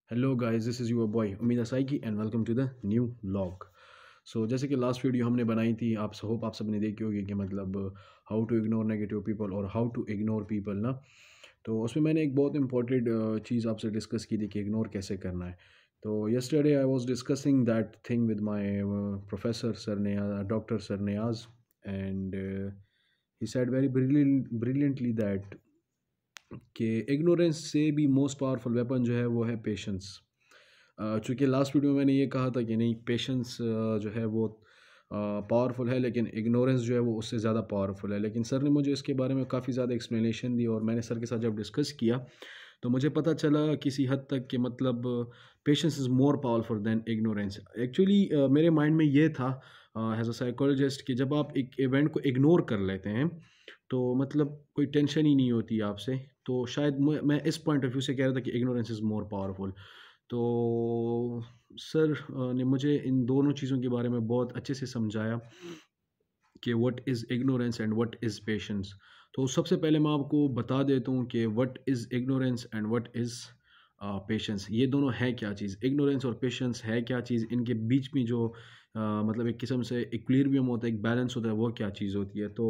Hello guys, this is your boy Ummeed psyche and welcome to the new vlog. So जैसे कि last video हमने बनाई थी, आप होप आप सबने देखी होगी कि मतलब how to ignore negative people और हाउ टू इग्नोर पीपल ना। तो उसमें मैंने एक बहुत इंपॉर्टेंट चीज़ आपसे डिस्कस की थी कि इग्नोर कैसे करना है। तो yesterday I was discussing that thing with my professor sir ने doctor sir Niyaz and he said very brilliantly that कि इग्नोरेंस से भी मोस्ट पावरफुल वेपन जो है वो है पेशेंस। चूँकि लास्ट वीडियो में मैंने ये कहा था कि नहीं, पेशेंस जो है वो पावरफुल है, लेकिन इग्नोरेंस जो है वो उससे ज़्यादा पावरफुल है। लेकिन सर ने मुझे इसके बारे में काफ़ी ज़्यादा एक्सप्लेनेशन दी और मैंने सर के साथ जब डिस्कस किया तो मुझे पता चला किसी हद तक कि मतलब patience is more powerful then ignorance. Actually मेरे माइंड में ये था एज अ साइकोलॉजिस्ट कि जब आप एक इवेंट को इग्नोर कर लेते हैं तो मतलब कोई टेंशन ही नहीं होती आपसे। तो शायद मैं इस पॉइंट ऑफ व्यू से कह रहा था कि इग्नोरेंस इज़ मोर पावरफुल। तो सर ने मुझे इन दोनों चीज़ों के बारे में बहुत अच्छे से समझाया कि what is ignorance and what is patience. तो सबसे पहले मैं आपको बता देता हूँ कि what is ignorance and what is patience. ये दोनों है क्या चीज़, इग्नोरेंस और पेशेंस है क्या चीज़, इनके बीच में जो मतलब एक किस्म से इक्विलिब्रियम होता है, एक बैलेंस होता है, वो क्या चीज़ होती है। तो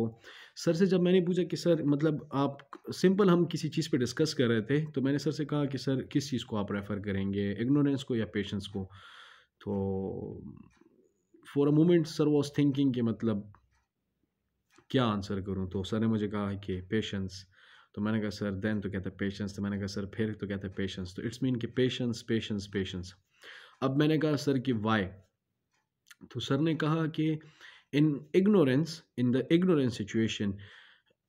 सर से जब मैंने पूछा कि सर मतलब आप सिंपल हम किसी चीज़ पे डिस्कस कर रहे थे, तो मैंने सर से कहा कि सर किस चीज़ को आप रेफ़र करेंगे, इग्नोरेंस को या पेशेंस को। तो for a moment sir was thinking कि मतलब क्या आंसर करूँ? तो सर ने मुझे कहा कि पेशेंस। तो मैंने कहा सर देन, तो कहता है पेशेंस। तो मैंने कहा सर फिर? तो कहता है पेशेंस। तो इट्स मीन कि पेशेंस, पेशेंस, पेशेंस। अब मैंने कहा सर कि व्हाई? तो सर ने कहा कि in the ignorance situation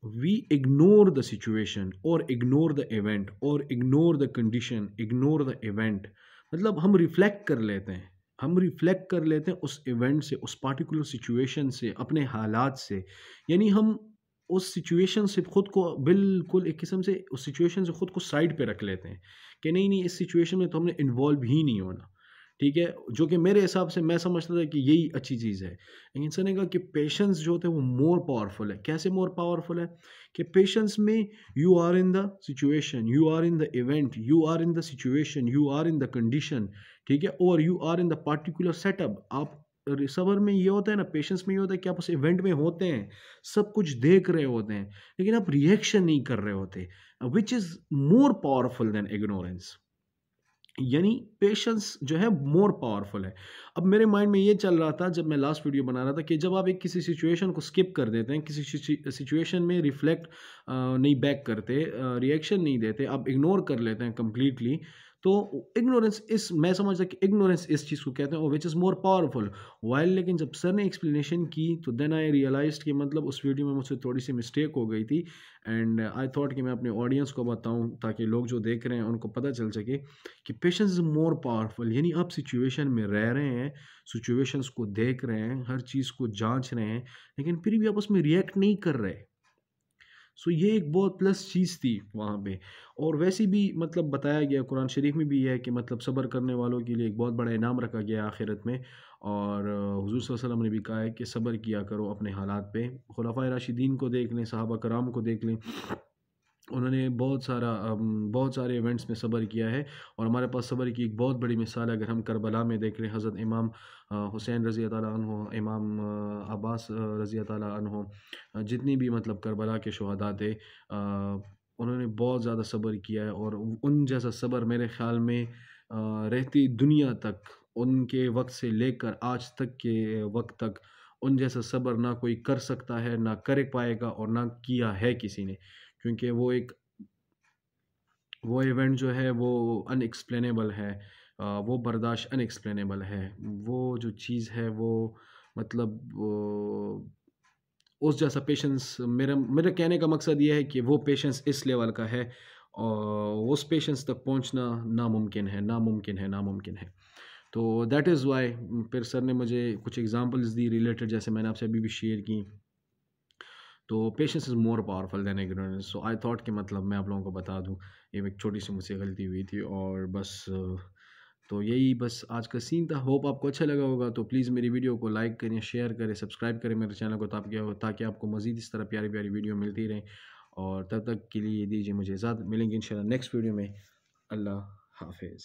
we ignore the situation और इग्नोर द इवेंट और ignore the condition, ignore the event. मतलब हम रिफ्लेक्ट कर लेते हैं, हम रिफ्लेक्ट कर लेते हैं उस इवेंट से, उस पार्टिकुलर सिचुएशन से, अपने हालात से। यानी हम उस सिचुएशन से खुद को बिल्कुल एक किस्म से उस सिचुएशन से खुद को साइड पे रख लेते हैं कि नहीं नहीं, इस सिचुएशन में तो हमने इन्वॉल्व ही नहीं होना। ठीक है, जो कि मेरे हिसाब से मैं समझता था कि यही अच्छी चीज़ है। लेकिन सर ने कहा कि पेशेंस जो होता है वो मोर पावरफुल है। कैसे मोर पावरफुल है? कि पेशेंस में you are in the situation, you are in the event, you are in the situation, you are in the condition. ठीक है, और you are in the particular setup. आप सबर में ये होता है ना, पेशेंस में ये होता है कि आप उस इवेंट में होते हैं, सब कुछ देख रहे होते हैं, लेकिन आप रिएक्शन नहीं कर रहे होते, which is more powerful than ignorance. यानी पेशेंस जो है मोर पावरफुल है। अब मेरे माइंड में ये चल रहा था जब मैं लास्ट वीडियो बना रहा था कि जब आप एक किसी सिचुएशन को स्किप कर देते हैं, किसी सिचुएशन में रिफ्लेक्ट नहीं बैक करते, रिएक्शन नहीं देते, आप इग्नोर कर लेते हैं कंप्लीटली। तो इग्नोरेंस इस मैं समझता कि इग्नोरेंस इस चीज़ को कहते हैं, which is more powerful while. लेकिन जब सर ने एक्सप्लेनेशन की तो देन आई रियलाइज्ड कि मतलब उस वीडियो में मुझसे थोड़ी सी मिस्टेक हो गई थी। एंड आई थॉट कि मैं अपने ऑडियंस को बताऊं ताकि लोग जो देख रहे हैं उनको पता चल सके कि पेशेंस इज़ मोर पावरफुल। यानी आप सिचुएशन में रह रहे हैं, सिचुएशंस को देख रहे हैं, हर चीज़ को जांच रहे हैं, लेकिन फिर भी आप उसमें रिएक्ट नहीं कर रहे। सो ये एक बहुत प्लस चीज़ थी वहाँ पे। और वैसे भी मतलब बताया गया कुरान शरीफ में भी है कि मतलब सब्र करने वालों के लिए एक बहुत बड़ा इनाम रखा गया है आखिरत में। और हुज़ूर सल्लल्लाहु अलैहि वसल्लम ने भी कहा है कि सब्र किया करो अपने हालात पे। खुलफाए राशिदीन को देख लें, सहाबा कराम को देख लें, उन्होंने बहुत सारे इवेंट्स में सब्र किया है। और हमारे पास सब्र की एक बहुत बड़ी मिसाल है, अगर हम करबला में देख लें, हज़रत इमाम हुसैन रज़ी अल्लाह अन्हो, इमाम अब्बास रज़ी अल्लाह अन्हो, जितनी भी मतलब करबला के शुहदा थे, उन्होंने बहुत ज़्यादा सब्र किया है। और उन जैसा सब्र मेरे ख़्याल में रहती दुनिया तक, उनके वक़्त से लेकर आज तक के वक़्त तक, उन जैसा सब्र ना कोई कर सकता है, ना कर पाएगा और ना किया है किसी ने। क्योंकि वो इवेंट जो है वो अनएक्सप्लेनेबल है, वो बर्दाश्त अनएक्सप्लेनेबल है। वो जो चीज़ है वो मतलब उस जैसा पेशेंस, मेरा कहने का मकसद ये है कि वो पेशेंस इस लेवल का है और उस पेशेंस तक पहुंचना नामुमकिन है, नामुमकिन है, नामुमकिन है। तो दैट इज़ वाई फिर सर ने मुझे कुछ एग्जांपल्स दी रिलेटेड, जैसे मैंने आपसे अभी भी शेयर की। तो patience is more powerful than ignorance. So I thought कि मतलब मैं आप लोगों को बता दूं, ये एक छोटी सी मुझसे गलती हुई थी। और बस तो यही बस आज का सीन था। होप आपको अच्छा लगा होगा। तो प्लीज़ मेरी वीडियो को लाइक करें, शेयर करें, सब्सक्राइब करें मेरे चैनल को, ताकि आपको मज़ीद इस तरह प्यारी प्यारी वीडियो मिलती रहे। और तब तक के लिए दीजिए मुझे इजाज़त, मिलेंगे इंशाल्लाह नेक्स्ट वीडियो में। अल्लाह हाफिज़।